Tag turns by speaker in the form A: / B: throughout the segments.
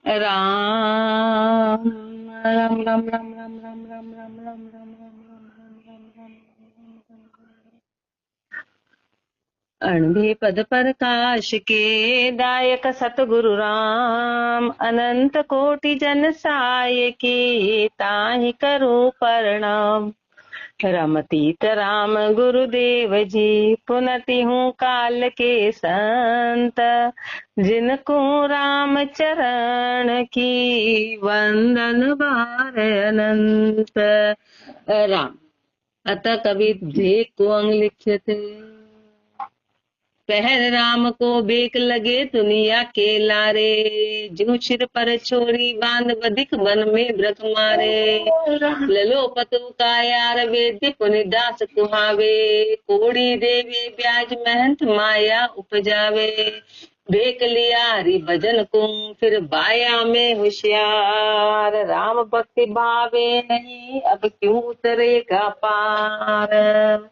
A: राम राम राम राम राम राम राम राम राम राम अणभि पद प्रकाश के दायक सतगुरु राम, अनंत कोटि जन साय के ताहि करो प्रणाम। रमतीत राम गुरुदेव जी, पुनति हूँ काल के संत, जिनको राम चरण की वंदन बार अनंत। राम अतः कवि भेक को अंग लिखे थे। पहर राम को बेक लगे दुनिया के लारे, जो सिर पर छोरी बांध बधिक वन में ब्रख मारे। ललो पतु का यार वेद्य पुनिदास कुहावे, कोड़ी देवी ब्याज महंत माया उपजावे। बेक लिया हरि भजन को फिर बाया में होशियार, राम भक्ति भावे नहीं अब क्यों उतरेगा पार।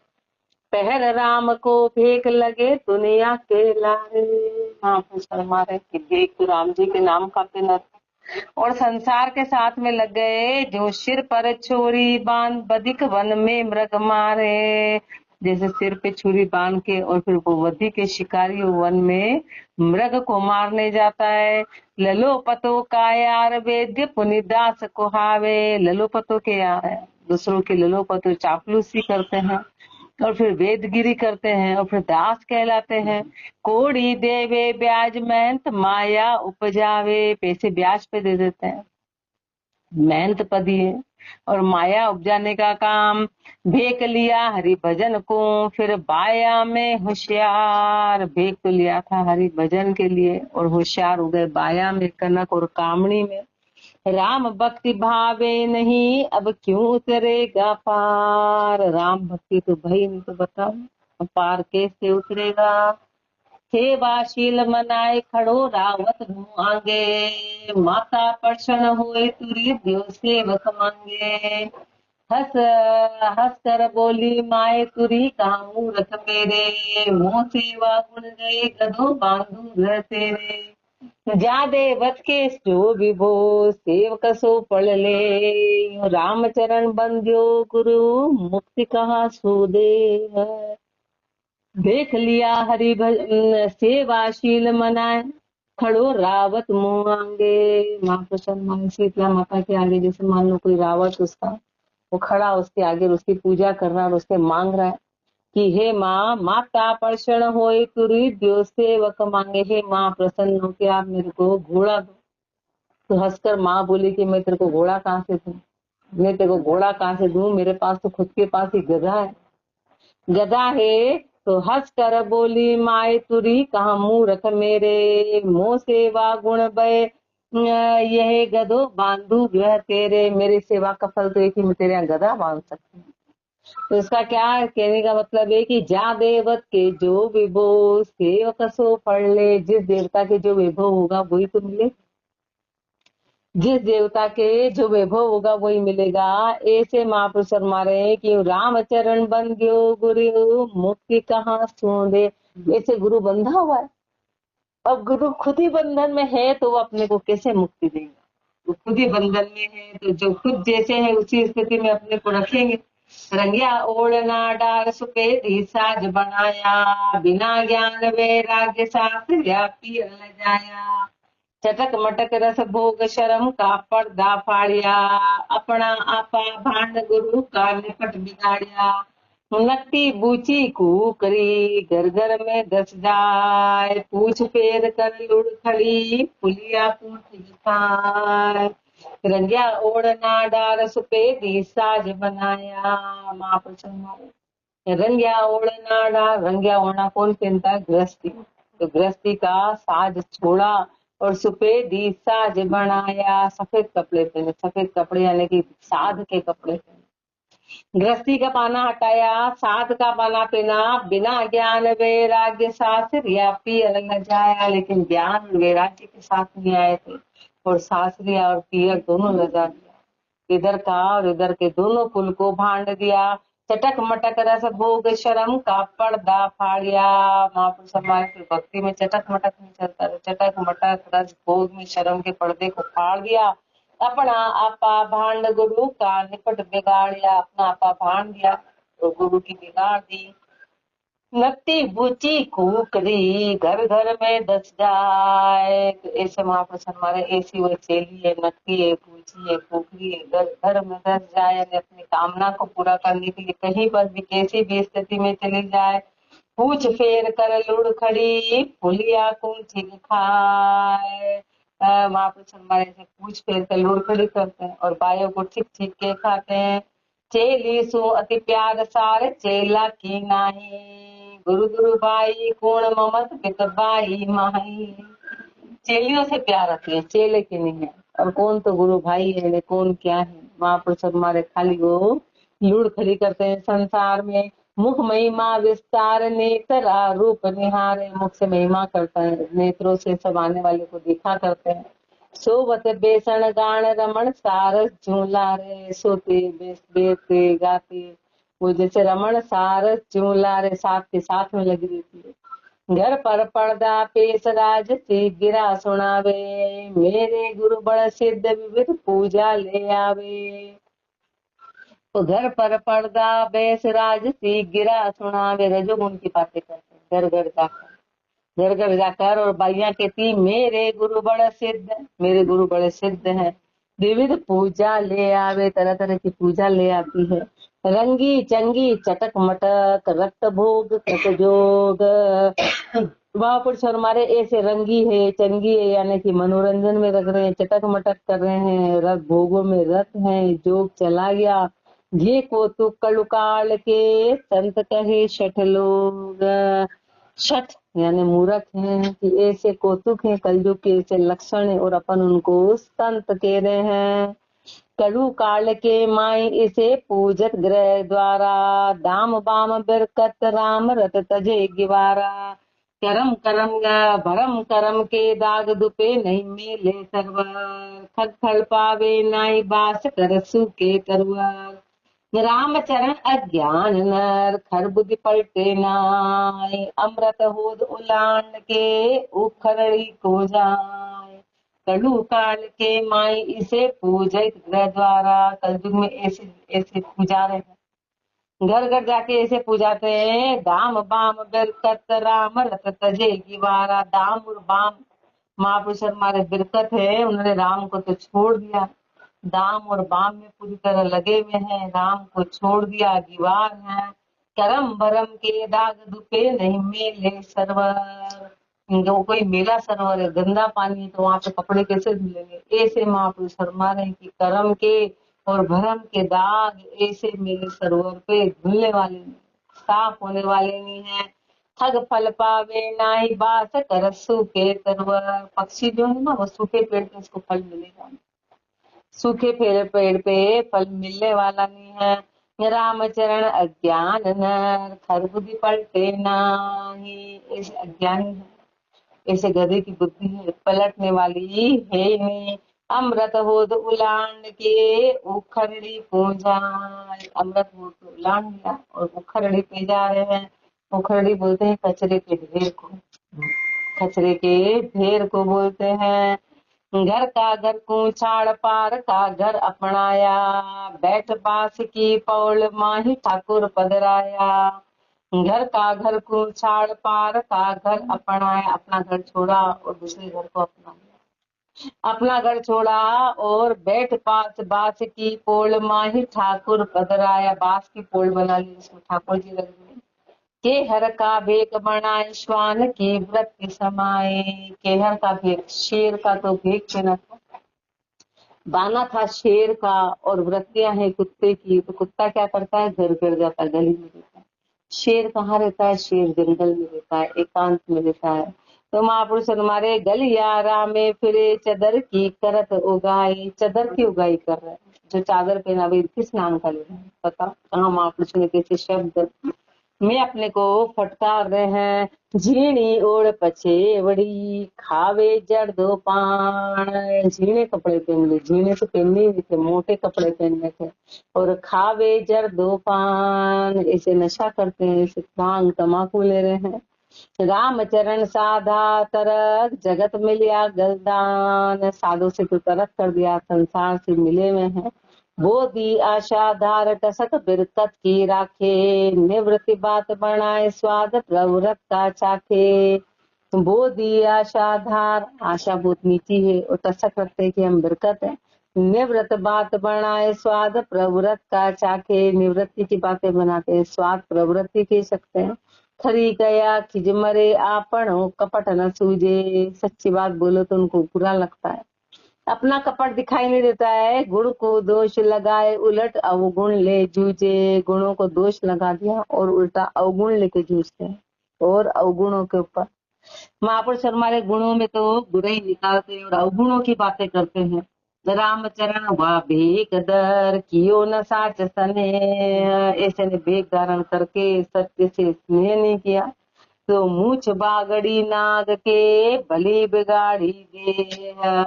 A: पहर राम को भेक लगे दुनिया के लारे। हमारे भेक तो राम जी के नाम का पिन और संसार के साथ में लग गए, जो सिर पर छुरी बांध बधिक वन में मृग मारे। जैसे सिर पे छुरी बांध के और फिर वो वधि के शिकारी वन में मृग को मारने जाता है। ललो पतो का यार वेद्य पुनिदास कुहावे। ललो पतो के यार है, दूसरों के ललो पतो चापलूसी करते हैं और फिर वेदगिरी करते हैं और फिर दास कहलाते हैं। कोड़ी देवे ब्याज मेहनत माया उपजावे, पैसे ब्याज पे दे देते हैं, मेहनत पर दिए और माया उपजाने का काम। भेक लिया हरि भजन को फिर बाया में होशियार। भेक तो लिया था हरि भजन के लिए और होशियार हो गए बाया में, कनक और कामणी में। राम भक्ति भावे नहीं अब क्यों उतरेगा पार। राम भक्ति तो भाई नहीं तो बताओ पार कैसे उतरेगा। सेवाशील मनाए खड़ो रावत मुँह आगे, माता पर्शन होए तुरी दियो सेवक मांगे। हस हस कर बोली माए तुरी कहाँ मूरख मेरे, मोह सेवा गुण गए गधो बांधू घर तेरे। जा देवत के जो विभो सेवक सो पढ़ ले, राम चरण बंध्यो गुरु मुक्ति कहा सो दे। देख लिया हरि भजन सेवाशील मनाए खड़ो रावत मुँह आगे। माँ प्रसन्न शीतला माता के आगे जैसे मान लो कोई रावत उसका वो खड़ा उसके आगे उसकी पूजा कर रहा है और उससे मांग रहा है कि हे माँ माता पर्षण होए तुरी दियो सेवक मांगे। हे माँ प्रसन्न हो के आप मेरे को घोड़ा दो। तो हंसकर माँ बोली कि मैं तेरे को घोड़ा कहाँ से दूं, मैं तेरे को घोड़ा कहाँ से दूं, मेरे पास तो खुद के पास ही गधा है। गधा है तो हंस कर बोली माए तुरी कहाँ मूरख मेरे, मोह सेवा गुण बय यह गधो बांधू ग्रह तेरे। मेरी सेवा का फल तो एक ही मैं तेरे यहाँ गधा बांध सकती हूँ। तो इसका क्या कहने का मतलब है कि जा देवत के जो विभो सेवक सो पढ़ ले। जिस देवता के जो वैभव होगा वही तो मिले, जिस देवता के जो वैभव होगा वही मिलेगा। ऐसे महापुरुष मारे कि राम चरण बन गयो गुरु मुक्ति कहाँ सूंदे। ऐसे गुरु बंधा हुआ है, अब गुरु खुद ही बंधन में है तो वो अपने को कैसे मुक्ति देगा। वो खुद ही बंधन में है तो जो खुद जैसे है उसी स्थिति में अपने को रखेंगे। रंगिया ओढ़ना डार सुके साज बनाया, बिना ज्ञान वैराग्य शास्त्र व्यापी जाया। चटक मटक रस भोग शर्म का पर्दा फाड़िया, अपना आपा भांड गुरु का निपट बिगाड़िया। नकटी बूची कुकरी घर घर में दस जाए, पूछ पेर कर लुड़ खड़ी पुलिया पूछ खाए। रंगिया ओढ़ना डार सुपेदी साज बनाया। महाप्रसन्न रंगिया ओढ़ना डार, रंगिया ओढ़ना कौन पहनता है? गृहस्थी। तो गृहस्थी का साज छोड़ा और सुपेदी साज बनाया। सफेद कपड़े पहने, सफेद कपड़े यानी कि साध के कपड़े पहने। गृहस्थी का पाना हटाया, साध का पाना पहना, बिना ज्ञान वैराग्य शास्त्र व्यापी अलग न जाया। लेकिन ज्ञान वैराग्य के साथ नहीं आए थे और शास्त्री और पियर दोनों लगा दिया। इधर का और इधर के दोनों कुल को भांड दिया। चटक मटक रस भोग शर्म का पर्दा फाड़िया। महापुरुष हमारे फिर भक्ति में चटक मटक नहीं चलता, चटक मटक रस भोग में शर्म के पर्दे को फाड़ दिया। अपना आपा भांड गुरु का निपट बिगाड़िया, अपना आपा भांड दिया तो गुरु की बिगाड़ दी। नत्ती बूची कुकरी घर घर में दस जाए। तो ऐसे महापुरुष हमारे ऐसी वो चेली है, नत्ती है, बूची है, कुकरी है, घर घर में दस जाए। यानी अपनी कामना को पूरा करने के लिए कहीं पर भी कैसी भी स्थिति में चली जाए, पूछ फेर कर लुढ़ खड़ी फुलिया कुंठी खाए। महापुरुष हमारे ऐसे पूछ फेर कर लुढ़ खड़ी करते हैं और बायों को ठीक ठीक के खाते हैं। चेली सु अति प्यार सार चेला की नाही, गुरु गुरु भाई कोण ममत पित भाई माही। चेलियों से प्यार रखती है, चेले की नहीं है। और कौन तो गुरु भाई है, कौन क्या है। महापुरुष हमारे खाली वो लूड़ खड़ी करते हैं संसार में। मुख महिमा विस्तार नेत्र रूप निहारे, मुख से महिमा करता है, नेत्रों से सब आने वाले को देखा करते हैं। सोवत बेसन गान रमण सारस झूला रे, सोते बेचते गाते वो जैसे रमण सारस झूला रे साथ के साथ में लगी रहती है। घर पर पर्दा पेश राज से गिरा सुनावे, मेरे गुरु बड़ सिद्ध विविध पूजा ले आवे। तो घर पर पर्दा बेस राज से गिरा सुनावे, रजोगुण की बातें करते हैं घर घर जाकर, घर घर जाकर। और बाइया कहती मेरे गुरु बड़े सिद्ध, मेरे गुरु बड़े सिद्ध हैं। विविध पूजा ले आवे, तरह तरह की पूजा ले आती है। रंगी चंगी चटक मटक रक्त भोग कृत जोग। महापुरुष हमारे ऐसे रंगी है, चंगी है, यानी कि मनोरंजन में रख रहे हैं, चटक मटक कर रहे हैं, रथ भोगों में रत है, जोग चला गया। ये को तु कलुकाल के संत कहे शठ लोग। शठ यानी मूर्ख हैं कि ऐसे कौतुक है, कलयुग के ऐसे लक्षण है और अपन उनको संत कह रहे हैं। कलु काल के माई इसे पूजत ग्रह द्वारा, दाम बाम बिरकत राम रत तजे गिवारा। करम करम भरम करम के दाग दुपे नहीं मेले सरवर, खग फल पावे नाई बास कर सूके तरवर। राम चरण अज्ञान नर खर बुद्धि पलटे नाय, अमृत होद उलांड के उखरड़ी को जाए। कलु काल के माई इसे पूजित ग्रह द्वारा, कलयुग में ऐसे ऐसे पूजा रहे हैं, घर घर जाके ऐसे पूजाते हैं। दाम बाम बिरकत राम रत तजे गिवारा। दाम और बाम महापुरुष हमारे बिरकत है, उन्होंने राम को तो छोड़ दिया, दाम और बाम में पूरी तरह लगे हुए हैं, राम को छोड़ दिया, गिवार है। करम भरम के दाग दुपे नहीं मेले सरवर, जो कोई मेला सरोवर है, गंदा पानी है तो वहां पे कपड़े कैसे धुलेंगे। ऐसे महापुरुष फरमा रहे हैं कि कर्म के और भरम के दाग ऐसे मेले सरोवर पे धुलने वाले नहीं, साफ होने वाले नहीं है। ठग फल पावे नाई बास कर सूखे तरवर। पक्षी जो है ना वो सूखे पेड़ पे उसको फल मिलेगा, सूखे पेड़ पे फल मिलने वाला नहीं है। रामचरण अज्ञान नर खर बुद्धि पलटे नाही। ऐसे अज्ञानी है, ऐसे गधे की बुद्धि है, पलटने वाली है नहीं। अमृत होद उलांड के उखरड़ी पूजा, अमृत होद उलांड लिया और उखरड़ी पे जा रहे हैं। उखरड़ी बोलते हैं कचरे के ढेर को, कचरे के ढेर को बोलते हैं। घर का घर को छाड़ पार का घर अपनाया, बैठ बास की पौल माही ठाकुर पधराया। घर का घर को छाड़ पार का घर अपनाया, अपना घर छोड़ा और दूसरे घर को अपना लिया। अपना घर छोड़ा और बैठ पास बास की पोल माही ठाकुर पधराया, बास की पोल बना ली जिसमें ठाकुर जी रख दिए। केहर का भेक बनाए श्वान की वृत्ति समाए। केहर का भेक, शेर का तो भेक देना था, बाना था शेर का और वृत्तियां है कुत्ते की। तो कुत्ता क्या करता है, घर घर जाता है, गली में रहता है। शेर कहाँ रहता है, शेर जंगल में रहता है, एकांत में रहता है। तो महापुरुष हमारे गलियारा में फिरे चदर की करत उगाई। चदर की उगाई कर रहे हैं, जो चादर पहना हुई किस नाम का ले रहे हैं पता कहाँ। महापुरुष ने कैसे शब्द मैं अपने को फटकार रहे हैं। झीणी ओढ़ पछेवड़ी खावे जड़ दो पान। झीणे कपड़े पहन ले, झीणे तो पहनने नहीं थे, मोटे कपड़े पहनने थे। और खावे जड़ दो पान, ऐसे नशा करते हैं, ऐसे भांग तमाकू ले रहे हैं। राम चरण साधा तरक जगत मिलिया गलदान। साधु से तो तरक कर दिया, संसार से मिले हुए हैं। बोधी आशा धार टसक बिरकत की राखे। निवृत्ति बात बनाए स्वाद प्रभु रखता चाखे। बोधी आशा धार, आशा बहुत नीची है, और टसक रखते हैं कि हम बिरकत है। निवृत्त बात बनाए स्वाद प्रवृत्त का चाखे। निवृत्ति की बातें बनाते हैं, स्वाद प्रवृत्ति कह सकते हैं। खरी गया खिजमरे आपन कपट न सूझे। सच्ची बात बोलो तो उनको बुरा लगता है, अपना कपट दिखाई नहीं देता है। गुण को दोष लगाए उलट अवगुण ले जूझे। गुणों को दोष लगा दिया और उल्टा अवगुण लेके जूझते हैं, और अवगुणों के ऊपर महापुरुष हमारे गुणों में तो बुरे ही निकालते हैं और अवगुणों की बातें करते हैं। रामचरण वा भेग दर कियो न साच सने। ऐसे ने भेग धारण करके सत्य से स्नेह नहीं किया, तो मूछ बागड़ी नाग के भली बिगाड़ी दे।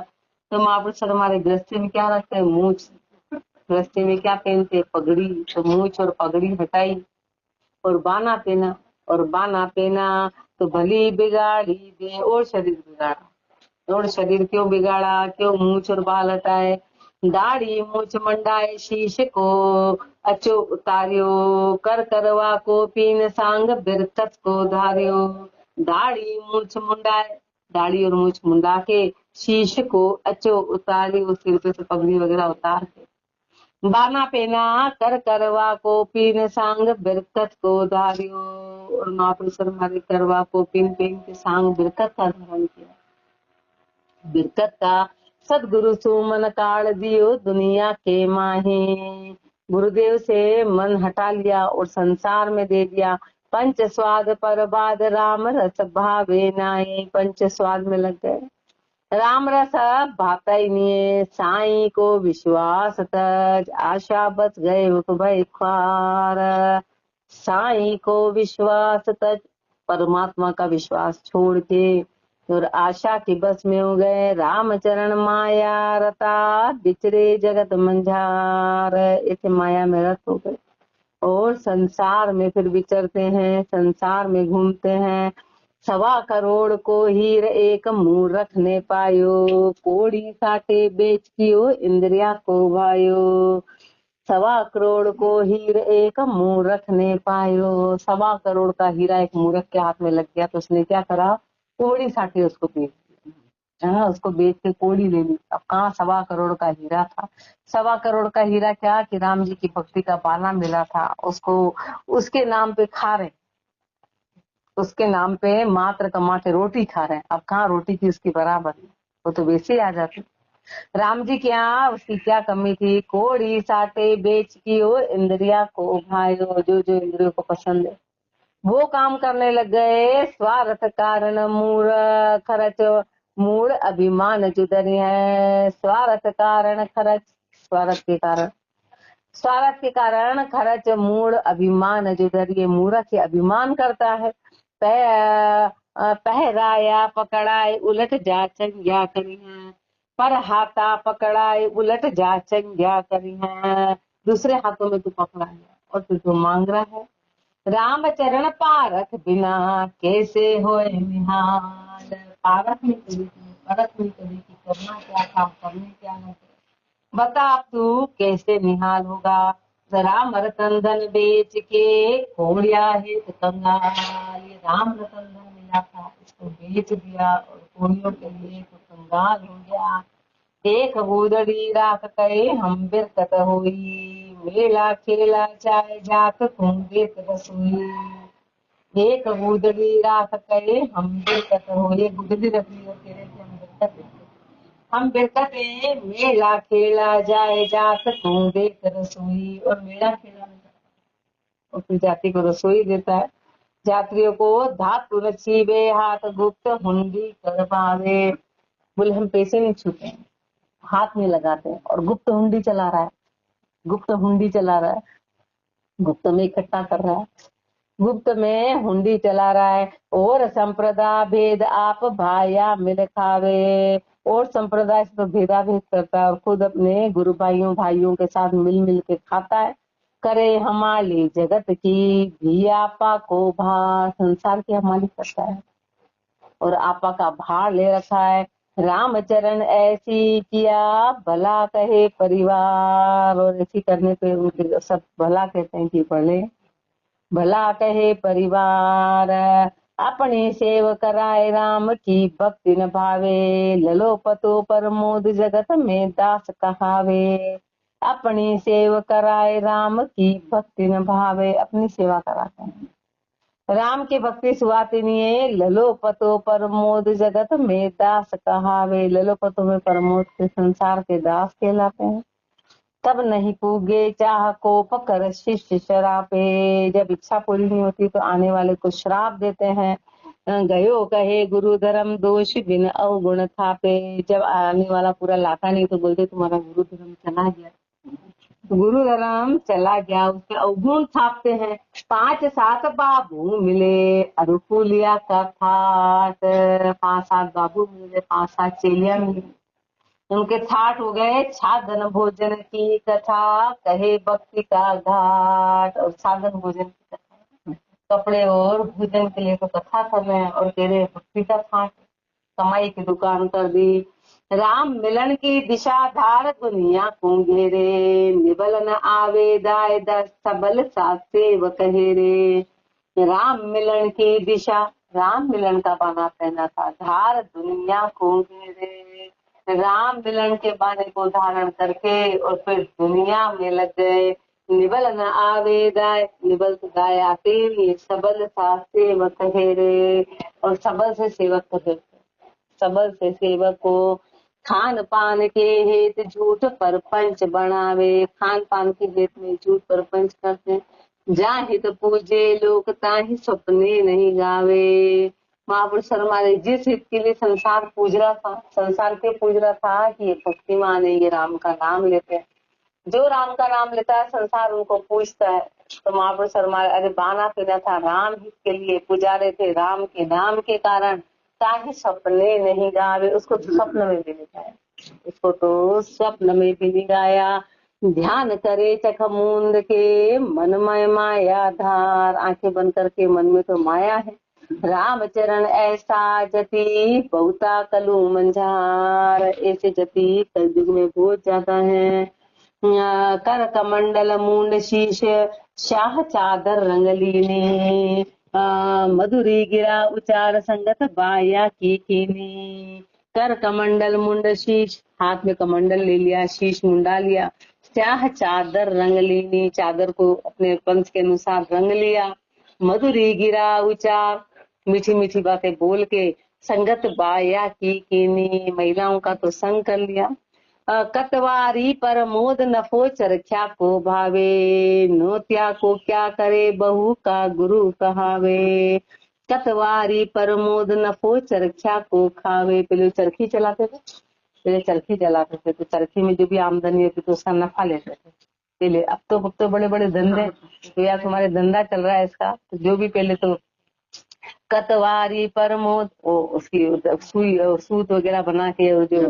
A: तो महापुरुष हमारे गृहस्थी में क्या रखते हैं? मूछ। गृहस्थी में क्या पहनते? पगड़ी। तो मूछ और पगड़ी हटाई और बाना पहना, और बाना पहना तो भली बिगाड़ी दे, और शरीर बिगाड़ा। और शरीर क्यों बिगाड़ा? क्यों मूछ और बाल हटाए? दाढ़ी मूछ मंडाए शीश को अचो उतारियो। कर करवा को पीन सांग बिरकत को धारियो। दाढ़ी मूछ मुंडाए, दाढ़ी और मूछ मुंडा के शीश को अचो उतारियो, सिर पे से पगड़ी वगैरह उतार के। बाना पहना कर करवा को पीन सांग बिरकत को धारियो। और महापुरुष हमारे करवा को पीन के सांग बिरकत का धारण किया। बिरकत का सदगुरु सुमन काल दियो दुनिया के माहे। गुरुदेव से मन हटा लिया और संसार में दे दिया। पंच स्वाद पर बाद राम रस भावे नाए। पंच स्वाद में लग गए, राम रस भाता ही नहीं। साईं को विश्वास तज आशा बच गए भय ख्वार। साईं को विश्वास तज, परमात्मा का विश्वास छोड़ के और आशा के बस में हो गए। रामचरण माया रता बिचरे जगत मंझार। ऐसे माया में रत हो गए और संसार में फिर विचरते हैं, संसार में घूमते हैं। 1.25 करोड़ को हीर एक मुंह रखने पायो। कोड़ी साटे बेच कियो इंद्रिया को भायो। 1.25 करोड़ को हीर एक मुंह रखने पायो। 1.25 करोड़ का हीरा एक मूर्ख के हाथ में लग गया तो उसने क्या करा? कोड़ी साटे उसको बेच दिया। हाँ, उसको बेच के कोड़ी ले ली। अब कहाँ 1.25 करोड़ का हीरा था? 1.25 करोड़ का हीरा क्या कि राम जी की भक्ति का बाना मिला था, उसको उसके नाम पे खा रहे, उसके नाम पे मात्र कमा के रोटी खा रहे हैं। अब कहाँ रोटी की उसकी बराबर है, वो तो वैसे ही आ जाती। राम जी क्या, उसकी क्या कमी थी? कोड़ी साटे बेच की हो इंद्रिया को भायो। जो जो इंद्रियों को पसंद है वो काम करने लग गए। स्वार्थ कारण मूल खर्च, मूल अभिमान जुदरी है। स्वार्थ कारण खर्च, स्वार्थ के कारण खर्च मूल अभिमान जुदरी। मूर्ख अभिमान करता है। पहराया पकड़ाए उलट जा चंग्या करी है। पर हाथा पकड़ाए उलट जा चंग्या करी है। दूसरे हाथों में तू पकड़ा है और तू जो मांग रहा है। राम चरण पारख बिना कैसे होए निहाल। पारख नहीं करी, परख नहीं करी कि करना क्या था, करने क्या नहीं। बता अब तू कैसे निहाल होगा। राम रतन धन बेच के खोड़िया है कंगाल। ये राम रतन धन मिला था, इसको बेच दिया और खोड़ियों के लिए तो कंगाल हो गया। एक गुदड़ी राख कहे हम बिरकत हुई। मेला खेला चाहे जात तुम देत रसोई। एक गुदड़ी राख कहे हम बिरकत हो। ये गुदड़ी रख ली और कह रहे थे हम बिरकत है। हम बिरकत है। मेला खेला जाए जात तुम देत रसोई। और मेला खेला और फिर जाति को रसोई देता है। यात्रियों को धातु रचीबे हाथ गुप्त हुंडी कर पावे। बोले हम पैसे नहीं छूते हैं, हाथ में लगाते हैं। और गुप्त हुंडी चला रहा है, गुप्त हुंडी चला रहा है, गुप्त में इकट्ठा कर रहा है। गुप्त में हुंडी चला रहा है। और संप्रदाय भेद आप भाया मिल खावे, और संप्रदाय से तो भेदाभेद करता है और खुद अपने गुरु भाइयों के साथ मिल मिल के खाता है। करे हमारी जगत की भी आपा को भा, संसार की हमारी करता है और आपा का भार ले रखा है। रामचरण ऐसी किया भला कहे परिवार, और ऐसी करने पे उनके सब भला कहते हैं कि पढ़े भला कहे परिवार। अपने सेव कराए राम की भक्ति न भावे, ललो पतो प्रमोद जगत में दास कहावे। अपनी सेव कराए राम की भक्ति न भावे, अपनी सेवा कराते हैं। राम की भक्ति सुहाती नहीं है। ललो पतो प्रमोद जगत में दास कहावे, ललो पतो में प्रमोद के संसार के दास कहलाते हैं। तब नहीं पूगे चाह को पकर शिष्य शरापे, जब इच्छा पूरी नहीं होती तो आने वाले को श्राप देते हैं। गयो कहे गुरु धर्म दोष बिन अवगुण थापे, जब आने वाला पूरा लाता नहीं तो बोलते तुम्हारा गुरु धर्म चला गया, गुरु धर्म चला गया, उसके अवगुण थापते हैं। 5-7 बाबू मिले अरुकुलिया का थाट, 5-7 बाबू मिले, 5-7 चेलियां मिली, उनके ठाठ हो गए। साधन भोजन की कथा कहे भक्ति का घाट, और साधन भोजन की कथा, कपड़े और भोजन के लिए तो कथा कर रहे हैं और कह रहे भक्ति का ठाठ, कमाई की दुकान कर दी। राम मिलन की दिशा धार दुनिया को घेरे, निबल न आवे दाय दस सबल साथ सेवक हेरे। राम मिलन की दिशा, राम मिलन का बाना पहना था, धार दुनिया को घेरे, राम मिलन के बाने को धारण करके और फिर दुनिया में लग गए। निबल न आवे दाय, निबल तो गाय आते ही, सबल सा सेवक हेरे, और सबल से सेवक को हेरते, सबल से सेवक को। खान पान के हेत झूठ पर पंच बनावे, खान पान के हेत में झूठ पर पंच करते, जाहित पूजे लोग ताहि सपने नहीं गावे। महापुरुष हमारे जिस हित के लिए संसार पूज रहा था, संसार के पूज रहा था कि ये भक्तिमान है, ये राम का नाम लेते हैं, जो राम का नाम लेता है संसार उनको पूजता है। तो महापुरुष हमारे अरे बाना पीना था, राम हित के लिए पुजारे थे, राम के नाम के कारण ताहि सपने नहीं गावे, उसको स्वप्न में भी नहीं गाया, उसको तो स्वप्न में भी नहीं गाया। ध्यान करे चख मूंद के मनमय माया धार, आंखें बंद करके मन में तो माया है। रामचरण ऐसा जति बहुता कलू मंझार, ऐसे जति कलयुग में बहुत ज्यादा है। कर कमंडल मुंड शीश शाह चादर रंगलीनी, मधुरी गिरा उचार संगत बाया की कीनी। कर कमंडल मुंड शीश, हाथ में कमंडल ले लिया, शीश मुंडा लिया, शाह चादर रंगलीनी, चादर को अपने पंथ के अनुसार रंग लिया, मधुरी गिरा उचार, मीठी मीठी बातें बोल के, संगत बाया की कीनी, महिलाओं का तो संग कर लिया। कतवारी पर मोद नफो चरख्या को भावे, नोत्या को क्या करे बहू का गुरु कहावे। कतवारी पर मोद नफो चरख्या को खावे, पहले चरखी चलाते थे, पहले चरखी चलाते थे तो चरखी में जो भी आमदनी होती तो उसका नफा लेते थे पहले। अब तो बड़े बड़े धंधे, तो यार तुम्हारे धंधा चल रहा है इसका, तो जो भी पहले तो कतवारी पर मोद, उसकी सुई सूत वगैरह बना के और जो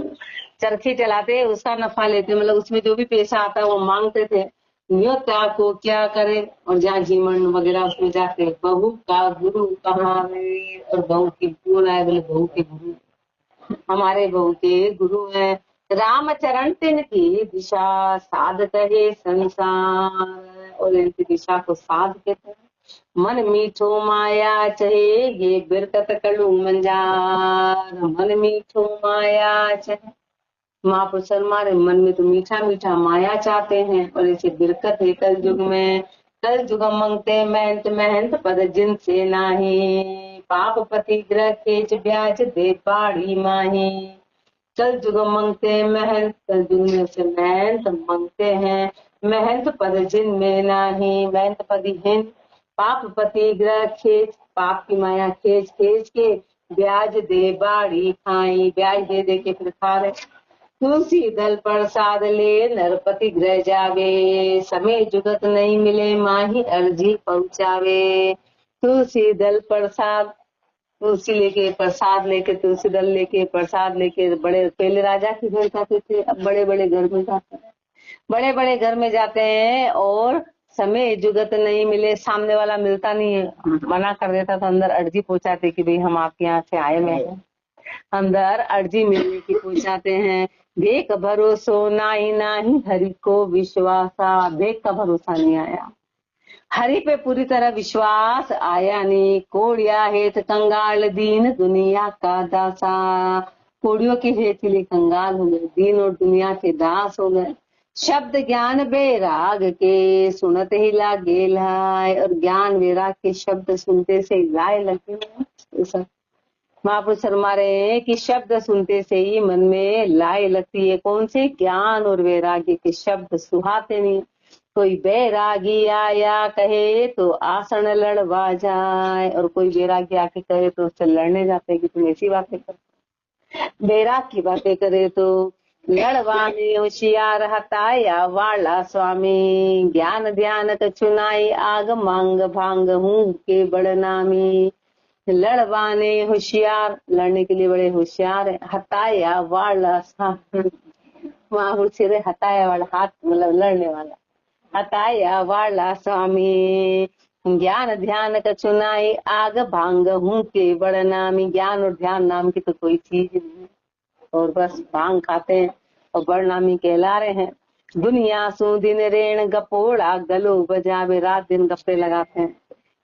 A: चरखी चलाते उसका नफा लेते, मतलब उसमें जो भी पैसा आता है वो मांगते थे। न्योता को क्या करे, और जहाँ जीवन वगैरह उसमें जाते, बहू का गुरु कहावे, और बहू की बोल आए बोले बहू के गुरु, हमारे बहू के गुरु है। रामचरण तिन की दिशा साध कहे संसार, और इनकी दिशा को साध कहते हैं। मन मीठो माया चहे ये बिरकत कलू मंजार, मन मीठो माया चहे, महापुरुष हमारे मन में तो मीठा मीठा माया चाहते हैं, और ऐसे बिरकत है कल युग में। कल युग मंगते मेहनत मेहनत पद जिनसे नाही, पाप पति ग्रह खेच ब्याज दे बाड़ी माही। कल युग मंगते मेहनत, कल युग में से मेहनत मंगते हैं, मेहनत पद जिन में नाही, मेहनत पदी हिन, पाप पति ग्रह खेच, पाप की माया खेच खेच के ब्याज दे बाड़ी खाई, ब्याज दे दे के फिर खा रहे। तुलसी दल प्रसाद ले नरपति ग्रह जावे, समय जुगत नहीं मिले माही अर्जी पहुँचावे। तुलसी दल प्रसाद, तुलसी लेके प्रसाद लेके, तुलसी दल लेके प्रसाद लेके, बड़े पहले राजा के घर जाते थे, अब बड़े बड़े घर में जाते हैं, बड़े बड़े घर में जाते हैं और समय जुगत नहीं मिले, सामने वाला मिलता नहीं है, मना कर देता तो अंदर अर्जी पहुंचाते कि भाई हम आपके यहाँ से आए हुए हैं, अंदर अर्जी मिलने की पहुंचाते हैं। देख भरोसो नाही नाही हरि को विश्वासा, देख का भरोसा नहीं आया, हरि पे पूरी तरह विश्वास आया नहीं। कोड़िया हेत कंगाल दीन दुनिया का दासा, कोड़ियों के हेत के लिए कंगाल हो गए, दीन और दुनिया के दास हो गए। शब्द ज्ञान बेराग के सुनते ही लागे लाए, और ज्ञान वैराग के शब्द सुनते से लाए लगे। महापुरुष शर्मा रहे हैं कि शब्द सुनते से ही मन में लाए लगती है, कौन से? ज्ञान और वैराग्य के शब्द सुहाते नहीं। कोई बैरागी आया कहे तो आसन लड़वा जाए, और कोई बैरागी आके कहे तो उससे लड़ने जाते हैं कि तुम ऐसी बातें कर। बैराग की बातें करे तो लड़वाने होशियार हताया वाला स्वामी, ज्ञान ध्यान कछुनाई आग मांग भांग हूँ के बड़नामी। लड़वाने होशियार, लड़ने के लिए बड़े होशियार है। हताया वाला स्वामी, वहां सिरे हताया वाला, हाथ मतलब लड़ने वाला, हताया वाला स्वामी। ज्ञान ध्यान कछुनाई आग भांग हूँ के बड़नामी, ज्ञान और ध्यान नाम की तो कोई चीज नहीं, और बस भांग खाते हैं और बड़नामी कहला रहे हैं। दुनिया सु दिन रेण गपोड़ा गलो बजावे, रात दिन गप्पे लगाते हैं।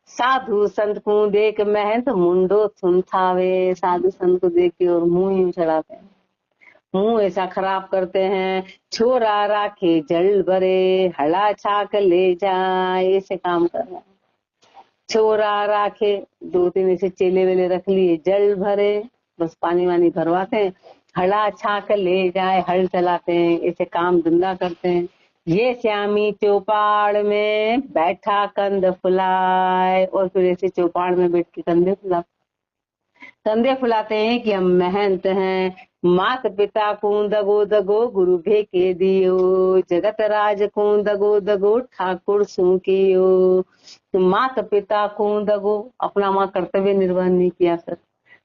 A: साधु संत को देख महंत मुंडो सुन थावे, साधु संत को देख के और मुंह ही चढ़ाते हैं, मुंह ऐसा खराब करते हैं। छोरा राखे जल भरे हला छाक ले जाए, ऐसे काम कर रहे हैं। छोरा राखे, दो तीन ऐसे चेले वेले रख लिए, जल भरे बस पानी वानी भरवाते हैं, हला छाक ले जाए हल चलाते हैं, ऐसे काम धंधा करते हैं। ये श्यामी चौपाड़ में बैठा कंध फुलाए, और फिर ऐसे चौपाड़ में बैठ के कंधे फुलाते हैं कि हम महंत हैं। मात पिता को दगो दगो गुरु भेके दियो, जगत राज को दगो दगो ठाकुर सू कियो। मात पिता को दगो, अपना माँ कर्तव्य निर्वहन नहीं किया सर,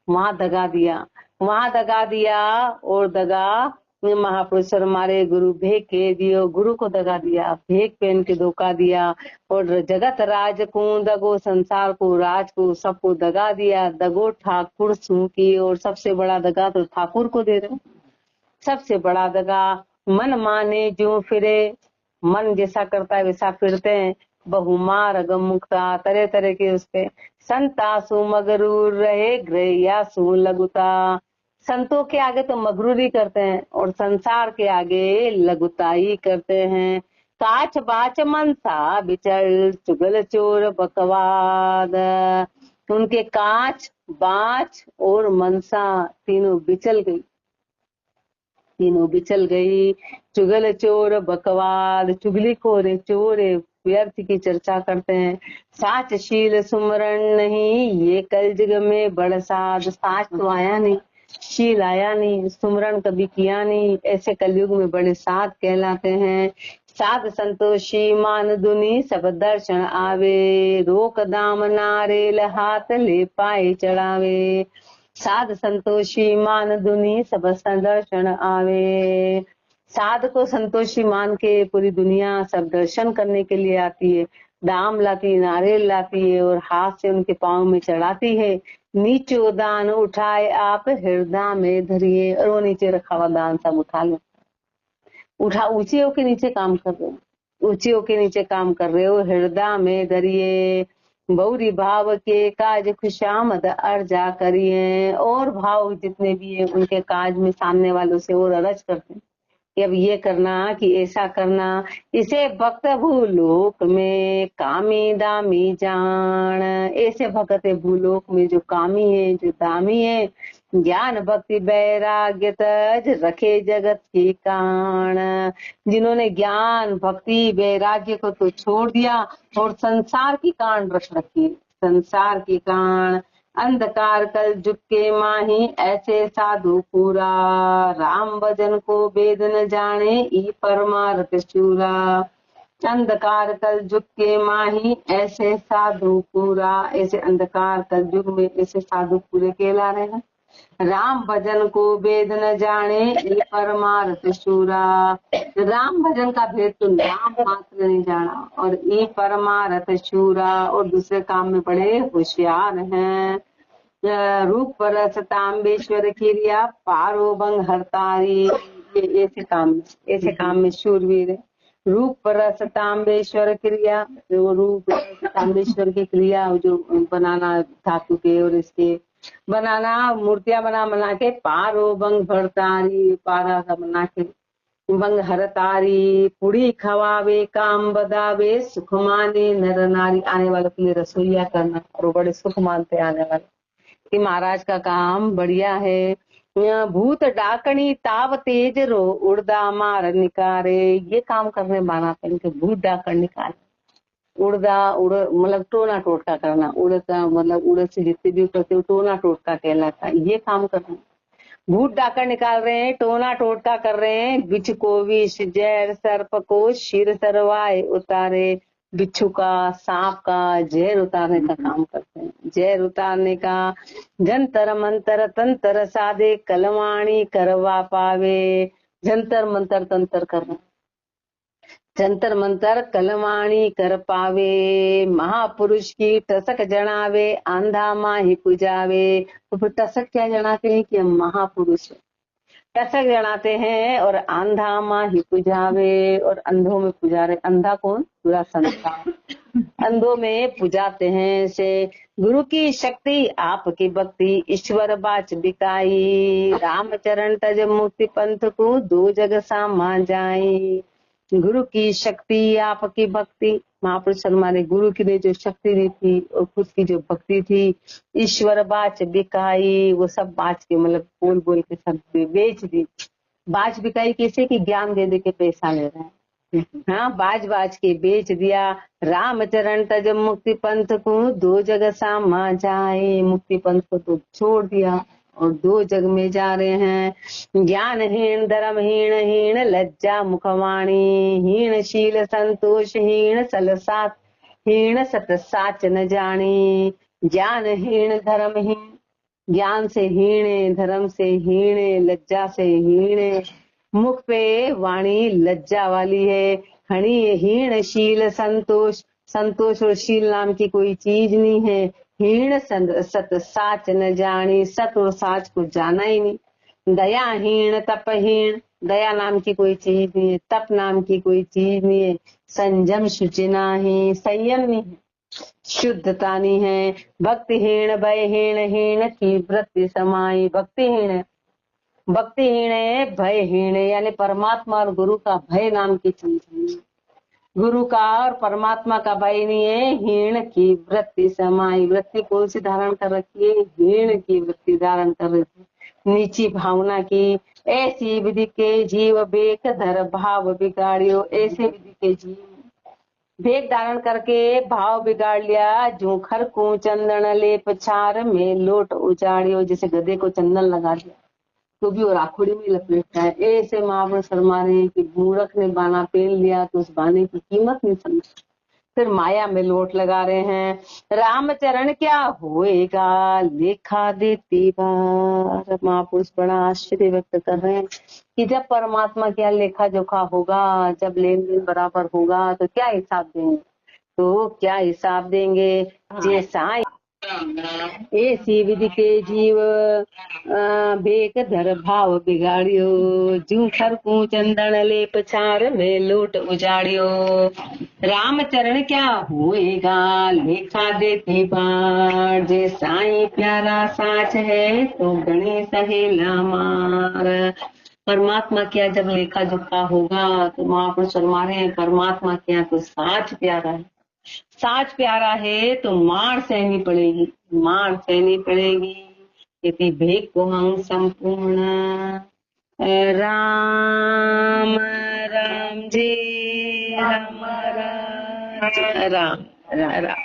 A: वहां दगा दिया, वहां दगा दिया, और दगा महापुरुष हमारे गुरु भेक के दियो, गुरु को दगा दिया, भेक पहन के धोखा दिया। और जगत राज को दगो, संसार को राज को सबको दगा दिया, दगो ठाकुर सू की, और सबसे बड़ा दगा तो ठाकुर को दे रहे, सबसे बड़ा दगा। मन माने जो फिरे, मन जैसा करता है वैसा फिरते हैं। बहुमार मुक्ता, तरह तरह के उसपे। संता सु मगरूर रहे ग्रहिया सु लगुता, संतों के आगे तो मगरूरी करते हैं और संसार के आगे लघुताई करते हैं। काच बाच मनसा बिचल चुगल चोर बकवाद, उनके काच बाच और मनसा तीनों बिचल गई, तीनों बिचल गई। चुगल चोर बकवाद, चुगली खोरे चोरे व्यर्थ की चर्चा करते हैं। साच शील सुमरण नहीं ये कल युग में बड़ साध, साच तो आया नहीं, शील आया नहीं, सुमरण कभी किया नहीं, ऐसे कलयुग में बड़े साध कहलाते हैं। साध संतोषी मान दुनी सब दर्शन आवे, रोक दाम नारेल हाथ ले पाए चढ़ावे। साध संतोषी मान दुनी सब दर्शन आवे, साध को संतोषी मान के पूरी दुनिया सब दर्शन करने के लिए आती है। दाम लाती है, नारियल लाती है और हाथ से उनके पांव में चढ़ाती है। नीचो दान उठाए आप हृदय में धरिए, और वो नीचे रखा हुआ दान सब उठा ले, उठा ऊंचे होके नीचे काम कर रहे हो, ऊंचे होके नीचे काम कर रहे हो, हृदय में धरिए। बहुरी भाव के काज खुशामद अर्जा करिए, और भाव जितने भी है उनके काज में सामने वालों से और अरज करते हैं कि अब ये करना कि ऐसा करना। इसे भक्त भूलोक में कामी दामी जान, ऐसे भक्त है भूलोक में जो कामी है, जो दामी है। ज्ञान भक्ति वैराग्य तज रखे जगत की कान, जिन्होंने ज्ञान भक्ति वैराग्य को तो छोड़ दिया और संसार की कान रख रखी, संसार की कान। अंधकार कल जुग के माही ऐसे साधु पूरा, राम भजन को वेद न जाने ई परमार्थ शूरा। अंधकार कल युग के माही ऐसे साधु पूरा, ऐसे अंधकार कल युग में ऐसे साधु पूरे कहला रहे हैं। राम भजन को वेद न जाने ये परमार्थ शूरा, राम भजन का भेद तो नाम मात्र नहीं जाना और ये परमार्थ शूरा, और दूसरे काम में बड़े होशियार हैं। रूप रस ताम्बेश्वर क्रिया पारो भंग हरतारी, ये ऐसे काम में शूरवीर है। रूप रस ताम्बेश्वर क्रिया, जो रूप रस ताम्बेश्वर की क्रिया जो बनाना धातु के और इसके बनाना मूर्तियां बना के पारो भंग भरतारी, पारा सा बना के भंग हरतारी, पुड़ी खवावे काम बदावे सुख माने नर नारी, आने वालों के लिए रसोईया करना और बड़े सुख मानते आने वाले कि महाराज का काम बढ़िया है। भूत डाकनी ताव तेज रो उड़दा मार निकारे, ये काम करने बाना पहन के भूत डाकन निकाले। उड़दा उड़ मतलब टोना टोटका करना, उड़दा मतलब उड़ से जितने भी करते टोना टोटका कहलाता, ये काम करना। भूत डाकर निकाल रहे हैं, टोना टोटका कर रहे हैं। बिच्छ को विष जहर सर्प को शिर सरवाए उतारे, बिच्छू का सांप का जहर उतारने का काम करते हैं। जहर उतारने का जंतर मंतर तंत्र साधे कलवाणी करवा पावे, जंतर मंतर तंत्र करना, जंतर मंतर कलवाणी कर पावे। महापुरुष की टसक जनावे आंधा माही पुजावे, तो फिर टसक क्या जनाते हैं कि हम महापुरुष टसक जनाते हैं और आंधा माही पुजावे, और अंधों में पुजा रहे। अंधा कौन? पूरा संसार अंधों में पुजाते हैं। से गुरु की शक्ति आपकी भक्ति ईश्वर बाच बिकाई, रामचरण तज मुक्ति पंथ को दो जग सामा जाई। गुरु की शक्ति आपकी भक्ति, महापुरुष हमारे गुरु की ने जो शक्ति दी थी और खुद की जो भक्ति थी, ईश्वर बाच बिकाई, वो सब बाच के मतलब बोल बोल के सब बेच दी। बाच बिकाई कैसे कि ज्ञान दे दे के पैसा ले रहे हैं, हाँ बाज बाज के बेच दिया। रामचरण तज मुक्ति पंथ को दो जग सामा जाए, मुक्ति पंथ को तो छोड़ दिया और दो जग में जा रहे हैं। ज्ञानहीन धर्महीन हीन लज्जा मुखवाणी, हीन शील संतोष हीन सलसात हीन सत साच न जानी। ज्ञानहीन धर्महीन, ज्ञान से हीन, धर्म से हीन, लज्जा से हीन, मुख पे वाणी लज्जा वाली है। हणी हीन शील संतोष, संतोष और शील नाम की कोई चीज नहीं है। हीन सत साच न जानी, सत और साच को जाना ही नहीं। दयाहीन तपहीन, दया नाम की कोई चीज नहीं है, तप नाम की कोई चीज नहीं है। संयम शुचि नहीं, संयम नहीं है, शुद्धता नहीं है। भक्तिहीन भयहीन हीन की वृत्ति समाई, भक्तिहीन है, भक्तिहीन है, भयहीन है, यानी परमात्मा और गुरु का भय नाम की चीज नहीं। गुरु का और परमात्मा का भय नहीं है। हीन की वृत्ति समाई, वृत्ति कौन सी धारण कर रखी है? हीन की वृत्ति धारण कर रखी है, नीची भावना की। ऐसी विधि के जीव बेक धर भाव बिगाड़ियो, ऐसे विधि के जीव भेद धारण करके भाव बिगाड़ लिया। जो खर को चंदन लेप छार में लोट उजाड़ियो, जैसे गधे को चंदन लगा दिया तो भी वो राखोड़ी में लपेटता है। ऐसे महापुरुष फरमा रहे हैं कि मूर्ख ने बाना पहन लिया तो उस बाने की कीमत नहीं समझ, फिर माया में लोट लगा रहे हैं। रामचरण क्या होएगा लेखा देती बार, महापुरुष बड़ा आश्चर्य व्यक्त कर रहे हैं कि जब परमात्मा क्या लेखा जोखा होगा, जब लेन देन बराबर होगा तो क्या हिसाब देंगे, तो क्या हिसाब देंगे। जैसा ऐसी विधि के जीव बेक धर भाव बिगाड़ियो, जू खर को चंदन लेप छार में लोट उजाड़ियो। रामचरण क्या होएगा लेखा देती बार, जे साईं प्यारा साच है तो गणेश हेला मार। परमात्मा क्या जब लेखा जोखा होगा तो महापुरुष फरमा रहे हैं परमात्मा क्या तो साच प्यारा है। साच प्यारा है तो मार सहनी पड़ेगी, मार सहनी पड़ेगी। यदि भेद को हम संपूर्ण राम राम जी राम राम राम राम।